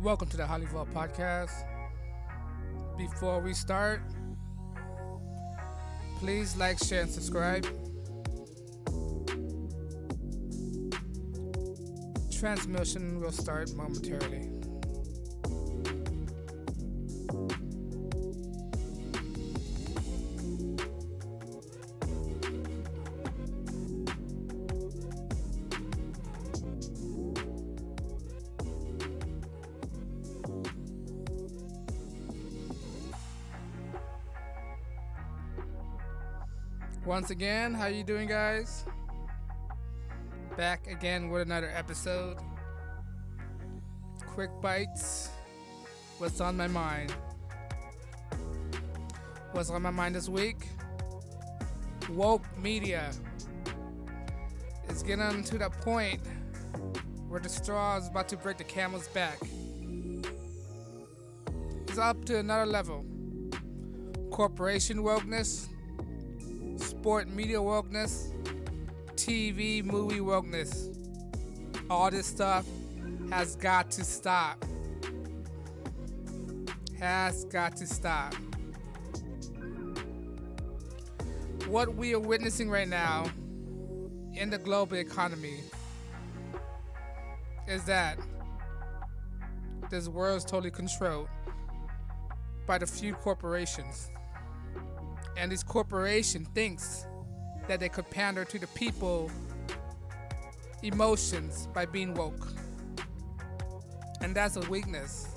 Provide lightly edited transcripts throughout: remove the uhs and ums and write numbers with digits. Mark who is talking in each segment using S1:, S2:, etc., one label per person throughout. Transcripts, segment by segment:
S1: Welcome to the Hollywood Podcast. Before we start, please like, share, and subscribe. Transmission will start momentarily. Once again, how you doing, guys? Back again with another episode. Quick bites. What's on my mind? What's on my mind this week? Woke media. It's getting to the point where the straw is about to break the camel's back. It's up to another level. Corporation wokeness, sport media wokeness, TV movie wokeness. All this stuff has got to stop. Has got to stop. What we are witnessing right now in the global economy is that this world is totally controlled by the few corporations. And this corporation thinks that they could pander to the people emotions by being woke. And that's a weakness.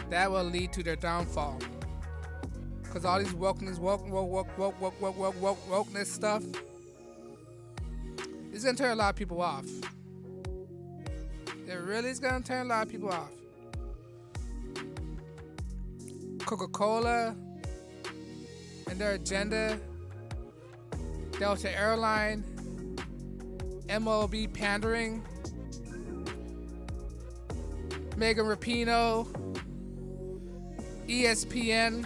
S1: That will lead to their downfall. Because all these wokeness stuff is going to turn a lot of people off. It really is going to turn a lot of people off. Coca-Cola and their agenda, Delta Airline, MLB pandering, Megan Rapinoe, ESPN,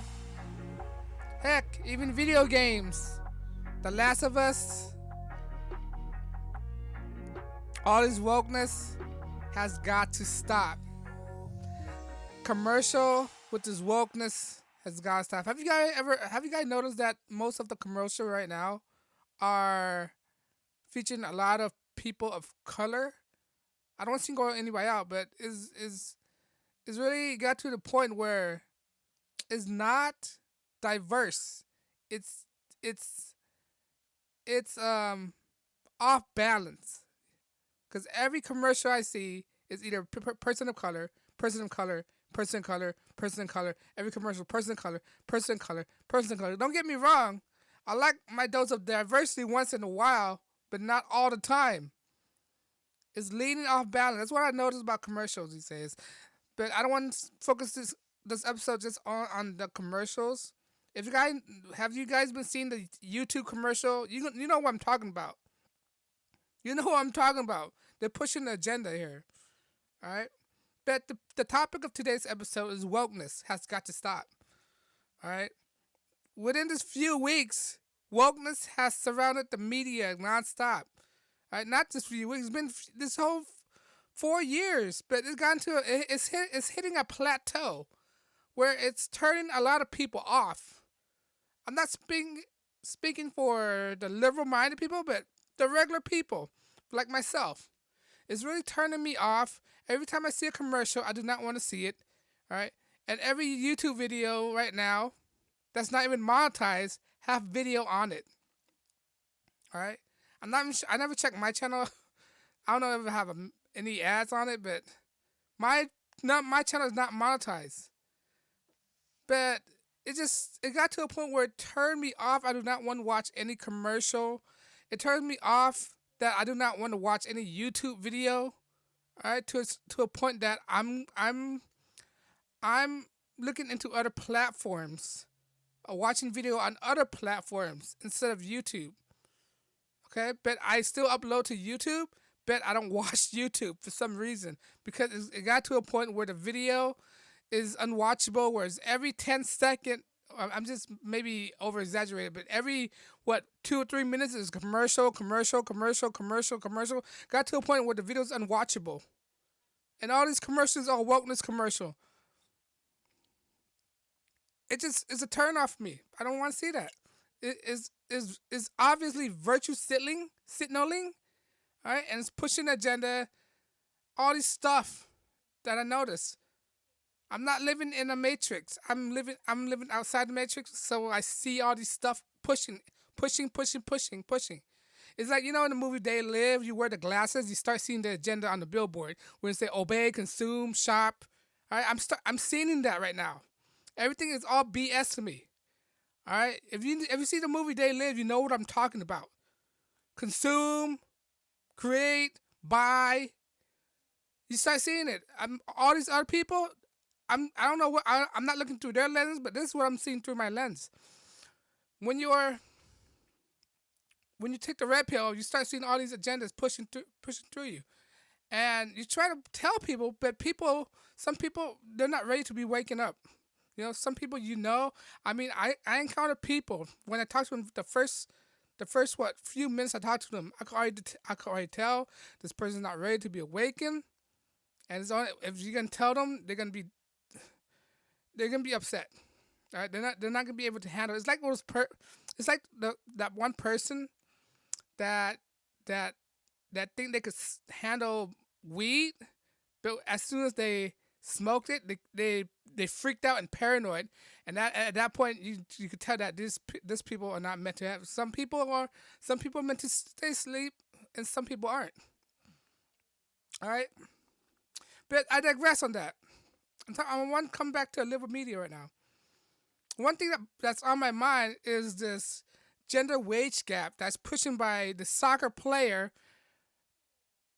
S1: heck, even video games, The Last of Us. All this wokeness has got to stop. Commercial with this wokeness has got to stop. Have you guys noticed that most of the commercial right now are featuring a lot of people of color? I don't see going anybody out, but is really got to the point where it's not diverse. It's off balance. Because every commercial I see is either person of color, person of color, person of color, person of color. Every commercial, person of color, person of color, person of color. Don't get me wrong. I like my dose of diversity once in a while, but not all the time. It's leaning off balance. That's what I notice about commercials these days. But I don't want to focus this episode just on the commercials. Have you guys been seeing the YouTube commercial? You know what I'm talking about. You know what I'm talking about. They're pushing the agenda here. All right? But the topic of today's episode is wokeness has got to stop. All right? Within this few weeks, wokeness has surrounded the media nonstop. All right? Not just few weeks. It's been this whole 4 years. But it's hitting a plateau where it's turning a lot of people off. I'm not speaking for the liberal-minded people, but the regular people, like myself. It's really turning me off. Every time I see a commercial, I do not want to see it. All right? And every YouTube video right now that's not even monetized have video on it. All right? I never check my channel. I don't know if I have any ads on it, but my channel is not monetized. But it got to a point where it turned me off. I do not want to watch any commercial. It turned me off that I do not want to watch any YouTube video. All right, to a point that I'm looking into other platforms, watching video on other platforms instead of YouTube. Okay, but I still upload to YouTube, but I don't watch YouTube for some reason because it got to a point where the video is unwatchable, whereas every 10-second, I'm just maybe over exaggerated, but every 2 or 3 minutes is commercial. Got to a point where the video is unwatchable. And all these commercials are wokeness commercial. It just is a turn off for me. I don't want to see that. It is obviously virtue signaling, all right, and it's pushing the agenda. All this stuff that I notice. I'm not living in a matrix. I'm living outside the matrix, so I see all this stuff pushing. It's like, in the movie They Live, you wear the glasses, you start seeing the agenda on the billboard where it say obey, consume, shop. All right, I'm seeing that right now. Everything is all BS to me. All right, if you see the movie They Live, you know what I'm talking about. Consume, create, buy. You start seeing it. All these other people. I don't know I'm not looking through their lens, but this is what I'm seeing through my lens. When you take the red pill, you start seeing all these agendas pushing through you, and you try to tell people, but some people, they're not ready to be waking up. Some people, I mean, I encounter people when I talk to them the first what few minutes I talk to them, I can already tell this person's not ready to be awakened, and if you can tell them, they're gonna be upset. All right, they're not gonna be able to handle it. It's like it's like that one person that that that think they could handle weed, but as soon as they smoked it, they freaked out and paranoid, and at that point you could tell that these people are not meant to have. Some people are meant to stay asleep, and some people aren't. All right, but I digress on that. I want to come back to live with media right now. One thing that's on my mind is this gender wage gap that's pushing by the soccer player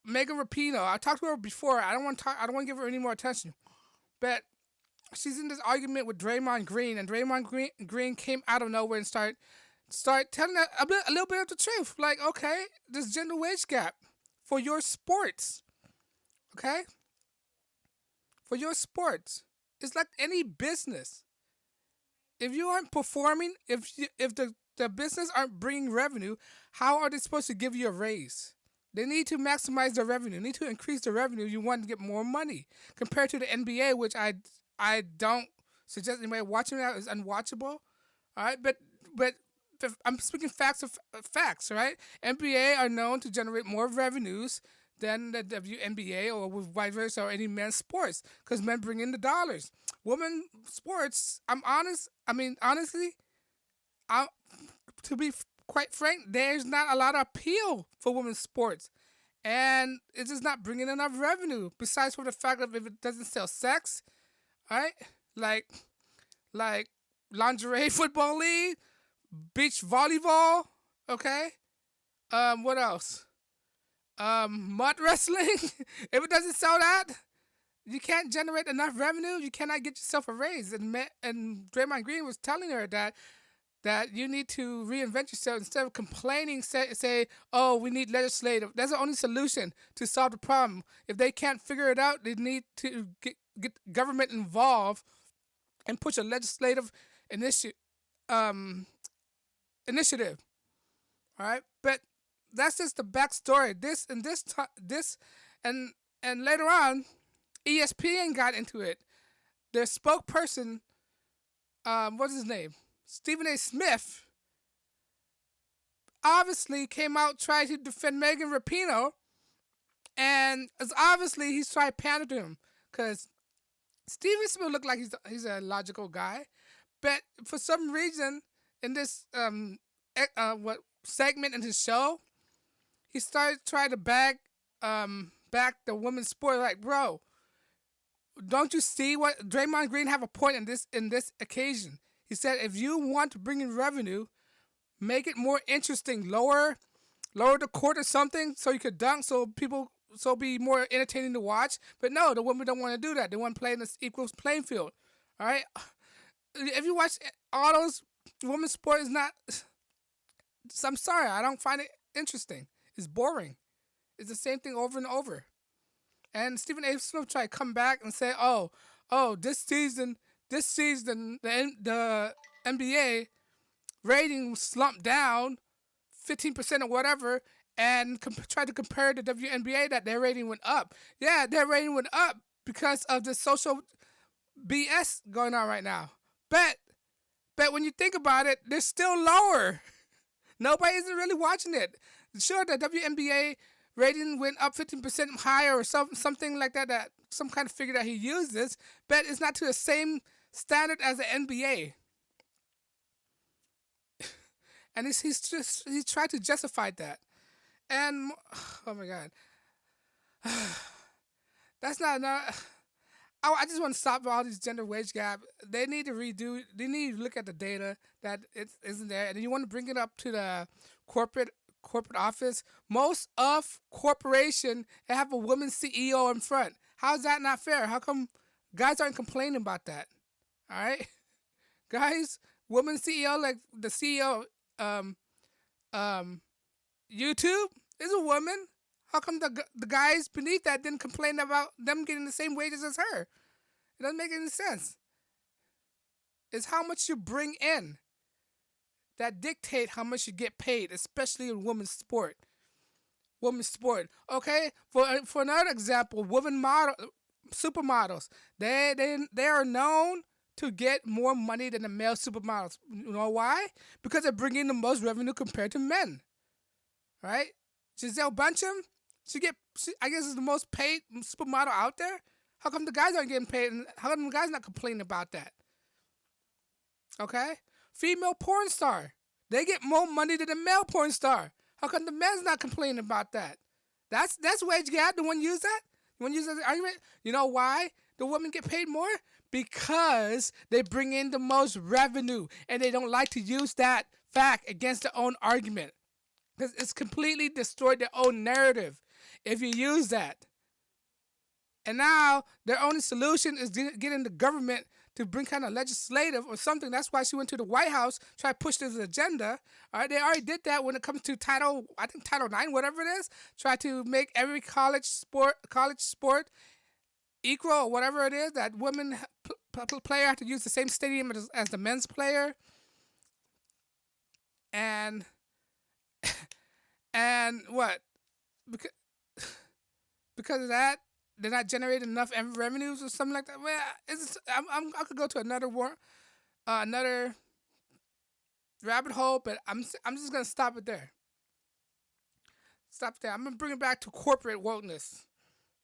S1: Megan Rapinoe. I talked to her before. I don't want to talk. I don't want to give her any more attention. But she's in this argument with Draymond Green, and Draymond Green came out of nowhere and start telling her a little bit of the truth. Like, okay, this gender wage gap for your sports, okay, for your sports, it's like any business. If you aren't performing, if the business aren't bringing revenue, how are they supposed to give you a raise? They need to maximize their revenue. They need to increase the revenue. You want to get more money compared to the NBA, which I don't suggest anybody watching that is unwatchable. All right, but I'm speaking facts of facts. Right, NBA are known to generate more revenues than the WNBA or with vice versa or any men's sports because men bring in the dollars. Women sports, I'm honest. I mean, honestly, I to be quite frank, there's not a lot of appeal for women's sports, and it's just not bringing enough revenue. Besides for the fact that if it doesn't sell sex, right? Like like lingerie football league, beach volleyball, okay. What else? Mud wrestling. If it doesn't sell that, you can't generate enough revenue. You cannot get yourself a raise. And Draymond Green was telling her that you need to reinvent yourself instead of complaining. Say, oh, we need legislative. That's the only solution to solve the problem. If they can't figure it out, they need to get government involved and push a legislative initiative. Initiative. All right, but that's just the backstory. This and later on, ESPN got into it. Their spokesperson, what's his name? Stephen A. Smith, obviously came out trying to defend Megan Rapinoe, and as obviously he's trying to pander to him because Stephen Smith looked like he's a logical guy, but for some reason in this what segment in his show, he started trying to back the women's sport. Like, bro, don't you see what Draymond Green have a point in this occasion? He said if you want to bring in revenue, make it more interesting. Lower the court or something so you could dunk so be more entertaining to watch. But no, the women don't want to do that. They want to play in this equal playing field. All right. If you watch all those women's sports, not. I'm sorry, I don't find it interesting. It's boring. It's the same thing over and over. And Stephen A. Smith tried to come back and say, oh, this season, the NBA rating slumped down 15% or whatever, and try to compare the WNBA that their rating went up. Yeah, their rating went up because of the social BS going on right now. But when you think about it, they're still lower. Nobody isn't really watching it. Sure, the WNBA rating went up 15% higher or something like that. That some kind of figure that he uses, but it's not to the same standard as the NBA. And he's tried to justify that. And oh my god, that's not enough. I just want to stop all these gender wage gap. They need to redo. They need to look at the data that it isn't there, and then you want to bring it up to the corporate corporate office. Most of corporation have a woman CEO in front. How is that not fair? How come guys aren't complaining about that? All right, guys, woman CEO like the CEO um um YouTube is a woman. How come the guys beneath that didn't complain about them getting the same wages as her? It doesn't make any sense. It's how much you bring in that dictate how much you get paid, especially in women's sport. Women's sport. Okay, for another example, women model supermodels. They are known to get more money than the male supermodels. You know why? Because they're bringing the most revenue compared to men. Right? Giselle Bunchen, I guess is the most paid supermodel out there. How come the guys aren't getting paid? And how come the guys not complaining about that? Okay, female porn star, they get more money than the male porn star. How come the men's not complaining about that? That's wage gap. The one use that. The one use that argument. You know why the women get paid more? Because they bring in the most revenue, and they don't like to use that fact against their own argument. Because it's completely destroyed their own narrative if you use that. And now their only solution is getting the government to bring kind of legislative or something. That's why she went to the White House, try to push this agenda. All right, they already did that when it comes to Title 9, whatever it is. Try to make every college sport equal or whatever it is. That women player have to use the same stadium as the men's player. And and what? Because because of that, they're not generating enough revenues or something like that. Well, I could go to another rabbit hole, but I'm just gonna stop it there. Stop there. I'm gonna bring it back to corporate wokeness.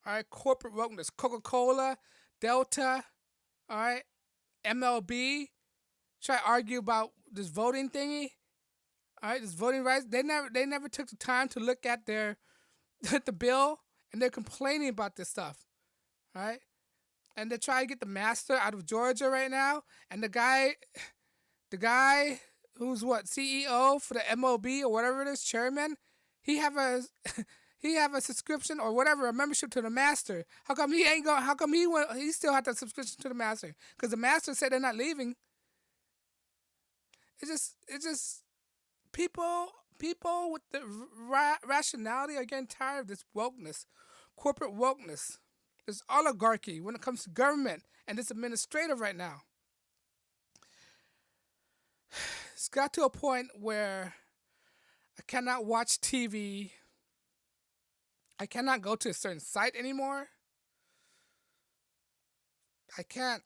S1: All right, corporate wokeness. Coca-Cola, Delta, all right, MLB. Try to argue about this voting thingy. All right, this voting rights. They never took the time to look at the bill, and they're complaining about this stuff. All right, and they're trying to get the master out of Georgia right now, and the guy who's what CEO for the MLB or whatever it is, chairman, he have a he have a subscription or whatever, a membership to the master. How come he ain't going? How come he still had that subscription to the master? Because the master said they're not leaving. It's just people with the rationality are getting tired of this wokeness, corporate wokeness. This oligarchy when it comes to government and this administrative right now. It's got to a point where I cannot watch TV. I cannot go to a certain site anymore. I can't.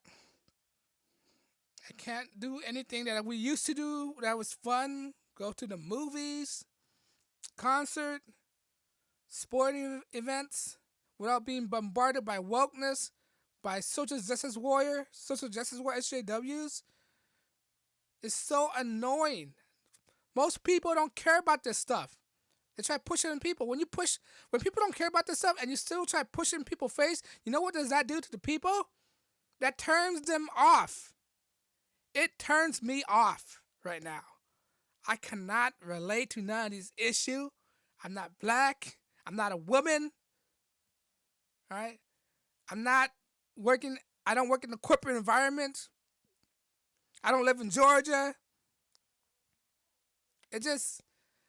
S1: I can't do anything that we used to do that was fun. Go to the movies, concert, sporting events without being bombarded by wokeness, by social justice warrior SJWs. It's so annoying. Most people don't care about this stuff. They try pushing in people. When people don't care about this stuff and you still try pushing in people's face, you know what does that do to the people? That turns them off. It turns me off right now. I cannot relate to none of these issues. I'm not black. I'm not a woman. All right? I'm not working. I don't work in the corporate environment. I don't live in Georgia. It just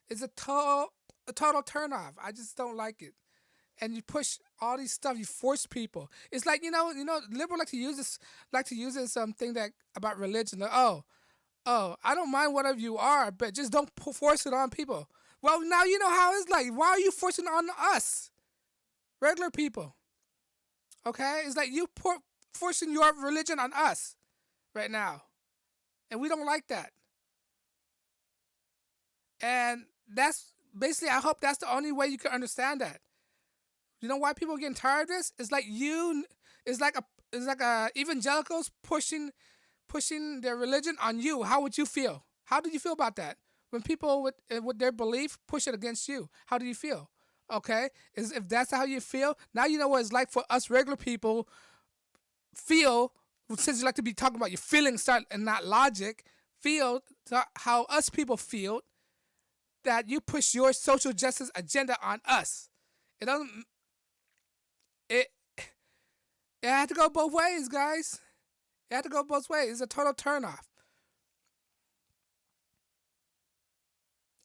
S1: is a total turnoff. I just don't like it. And you push all these stuff. You force people. It's like liberals like to use this thing that about religion. I don't mind whatever you are, but just don't force it on people. Well, now you know how it's like. Why are you forcing it on us, regular people? Okay, it's like you forcing your religion on us right now, and we don't like that. And that's basically. I hope that's the only way you can understand that. You know why people are getting tired of this? It's like you. It's like a. It's like evangelicals pushing their religion on you. How would you feel? How did you feel about that? When people with their belief push it against you, how do you feel? Okay, is if that's how you feel, now you know what it's like for us regular people feel. Since you like to be talking about your feelings and not logic, feel how us people feel that you push your social justice agenda on us. It doesn't. It it had to go both ways, guys. It had to go both ways. It's a total turnoff.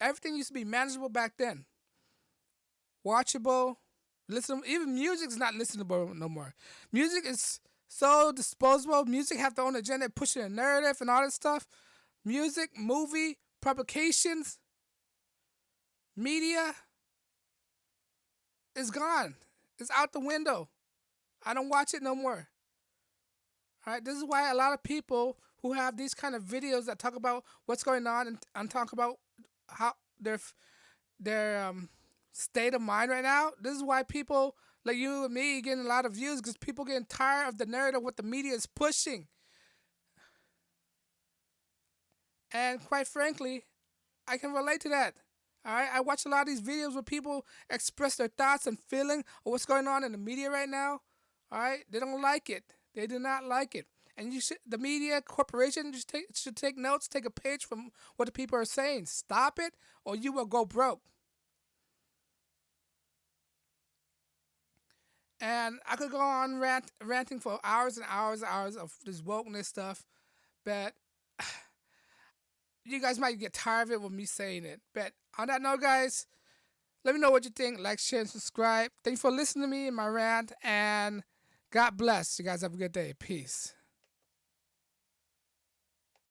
S1: Everything used to be manageable back then. Watchable, listen. Even music's not listenable no more. Music is so disposable. Music have their own agenda, pushing a narrative and all this stuff. Music, movie, publications, media is gone. It's out the window. I don't watch it no more. All right. This is why a lot of people who have these kind of videos that talk about what's going on and talk about how their state of mind right now. This is why people like you and me getting a lot of views because people getting tired of the narrative what the media is pushing. And quite frankly, I can relate to that. All right, I watch a lot of these videos where people express their thoughts and feeling of what's going on in the media right now. All right, they don't like it. They do not like it. And the media corporation should take notes, take a page from what the people are saying. Stop it, or you will go broke. And I could go on ranting for hours and hours and hours of this wokeness stuff, but you guys might get tired of it with me saying it. But on that note, guys, let me know what you think. Like, share, and subscribe. Thank you for listening to me and my rant, and God bless. You guys have a good day. Peace.